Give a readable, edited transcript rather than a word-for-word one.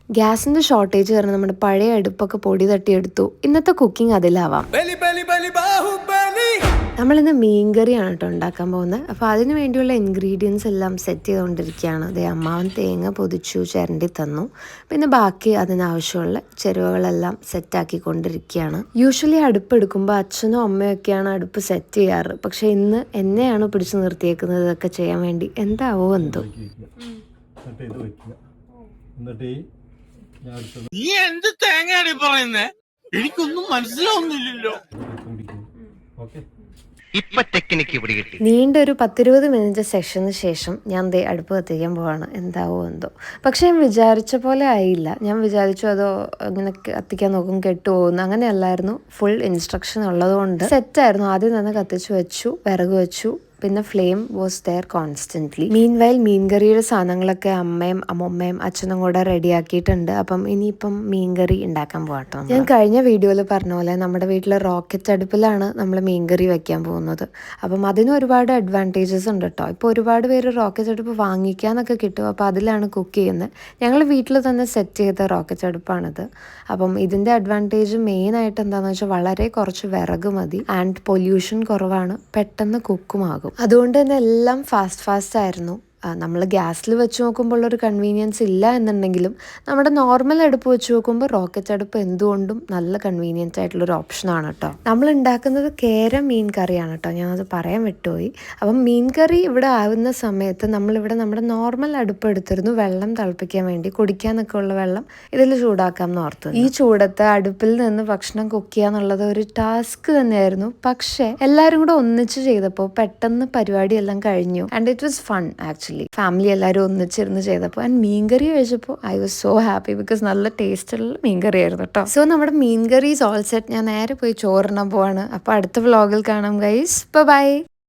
ഗ്യാസിൻ്റെ ഷോർട്ടേജ് കാരണം നമ്മുടെ പഴയ അടുപ്പൊക്കെ പൊടി തട്ടിയെടുത്തു. ഇന്നത്തെ കുക്കിംഗ് അതിലാവാം. നമ്മളിന്ന് മീൻകറിയാണ് കേട്ടോ ഉണ്ടാക്കാൻ പോകുന്നത്. അപ്പോൾ അതിന് വേണ്ടിയുള്ള ഇൻഗ്രീഡിയൻസ് എല്ലാം സെറ്റ് ചെയ്തുകൊണ്ടിരിക്കുകയാണ്. അതേ അമ്മാവൻ തേങ്ങ പൊതിച്ചു ചിരണ്ടി തന്നു. പിന്നെ ബാക്കി അതിനാവശ്യമുള്ള ചേരുവകളെല്ലാം സെറ്റാക്കിക്കൊണ്ടിരിക്കുകയാണ്. യൂഷ്വലി അടുപ്പ് എടുക്കുമ്പോൾ അച്ഛനും അമ്മയൊക്കെയാണ് അടുപ്പ് സെറ്റ് ചെയ്യാറ്. പക്ഷേ ഇന്ന് എന്നെയാണ് പിടിച്ചു നിർത്തിയേക്കുന്നത് ഇതൊക്കെ ചെയ്യാൻ വേണ്ടി. എന്താവോ എന്തോ. നീ എന്ത് തേങ്ങയാണ് പറയുന്നേ? എനിക്കൊന്നും മനസ്സിലാവുന്നില്ലല്ലോ. നീണ്ട ഒരു 10-20 മിനിറ്റ് സെഷന് ശേഷം ഞാൻ ദേ അടുപ്പ് കത്തിക്കാൻ പോവാണ്. എന്താവോ എന്തോ. പക്ഷെ ഞാൻ വിചാരിച്ച പോലെ ആയില്ല. ഞാൻ വിചാരിച്ചു അതോ ഇങ്ങനെ കത്തിക്കാൻ നോക്കും കെട്ടുപോകുന്നു. അങ്ങനെയല്ലായിരുന്നു. ഫുൾ ഇൻസ്ട്രക്ഷൻ ഉള്ളതുകൊണ്ട് സെറ്റായിരുന്നു. ആദ്യം തന്നെ കത്തിച്ചു വെച്ചു, വിറക് വെച്ചു. പിന്നെ flame was there constantly. Meanwhile മീൻകറിയുടെ സാധനങ്ങളൊക്കെ അമ്മയും അമ്മമ്മയും അച്ഛനും കൂടെ റെഡിയാക്കിയിട്ടുണ്ട്. അപ്പം ഇനിയിപ്പം മീൻകറി ഉണ്ടാക്കാൻ പോകട്ടോ. ഞാൻ കഴിഞ്ഞ വീഡിയോയിൽ പറഞ്ഞ പോലെ നമ്മുടെ വീട്ടിൽ റോക്കറ്റ് അടുപ്പിലാണ് നമ്മൾ മീൻകറി വെക്കാൻ പോകുന്നത്. അപ്പം അതിന് ഒരുപാട് അഡ്വാൻറ്റേജസ് ഉണ്ട് കേട്ടോ. ഇപ്പോൾ ഒരുപാട് പേര് റോക്കറ്റ് അടുപ്പ് വാങ്ങിക്കാനൊക്കെ കിട്ടും. അപ്പോൾ അതിലാണ് കുക്ക് ചെയ്യുന്നത്. ഞങ്ങൾ വീട്ടിൽ തന്നെ സെറ്റ് ചെയ്ത റോക്കറ്റ് അടുപ്പാണിത്. അപ്പം ഇതിൻ്റെ അഡ്വാൻറ്റേജ് മെയിനായിട്ട് എന്താണെന്ന് വെച്ചാൽ വളരെ കുറച്ച് വിറക് മതി ആൻഡ് പൊല്യൂഷൻ കുറവാണ്, പെട്ടെന്ന് കുക്കുമാകും. അതുകൊണ്ട് തന്നെ എല്ലാം ഫാസ്റ്റ് ആയിരുന്നു. നമ്മൾ ഗ്യാസിൽ വെച്ച് നോക്കുമ്പോൾ ഒരു കൺവീനിയൻസ് ഇല്ല എന്നുണ്ടെങ്കിലും നമ്മുടെ നോർമൽ അടുപ്പ് വെച്ച് നോക്കുമ്പോൾ റോക്കറ്റ് അടുപ്പ് എന്തുകൊണ്ടും നല്ല കൺവീനിയൻറ്റ് ആയിട്ടുള്ളൊരു ഓപ്ഷനാണ് കേട്ടോ. നമ്മൾ ഉണ്ടാക്കുന്നത് കേര മീൻ കറിയാണ് കേട്ടോ. ഞാനത് പറയാൻ വിട്ടുപോയി. അപ്പം മീൻ കറി ഇവിടെ ആവുന്ന സമയത്ത് നമ്മളിവിടെ നമ്മുടെ നോർമൽ അടുപ്പ് എടുത്തിരുന്നു വെള്ളം തിളപ്പിക്കാൻ വേണ്ടി. കുടിക്കാനൊക്കെ ഉള്ള വെള്ളം ഇതിൽ ചൂടാക്കാം എന്ന് ഓർത്തു. ഈ ചൂടത്ത് അടുപ്പിൽ നിന്ന് ഭക്ഷണം കുക്ക് ചെയ്യുക എന്നുള്ളത് ഒരു ടാസ്ക് തന്നെയായിരുന്നു. പക്ഷേ എല്ലാവരും കൂടെ ഒന്നിച്ച് ചെയ്തപ്പോൾ പെട്ടെന്ന് പരിപാടിയെല്ലാം കഴിഞ്ഞു and it was fun actually. Family എല്ലാവരും ഒന്നിച്ചിരുന്ന് ചെയ്തപ്പോൾ ആൻഡ് മീൻകറി കഴിച്ചപ്പോൾ I was so happy because നല്ല ടേസ്റ്റുള്ള മീൻകറി ആയിരുന്നു കേട്ടോ. സോ നമ്മുടെ മീൻകറി ഓൾ സെറ്റ്. ഞാൻ നേരെ പോയി ചോറിനാൻ പോവാണ്. അപ്പോൾ അടുത്ത വ്ളോഗിൽ കാണാം ഗൈസ്. ബൈ.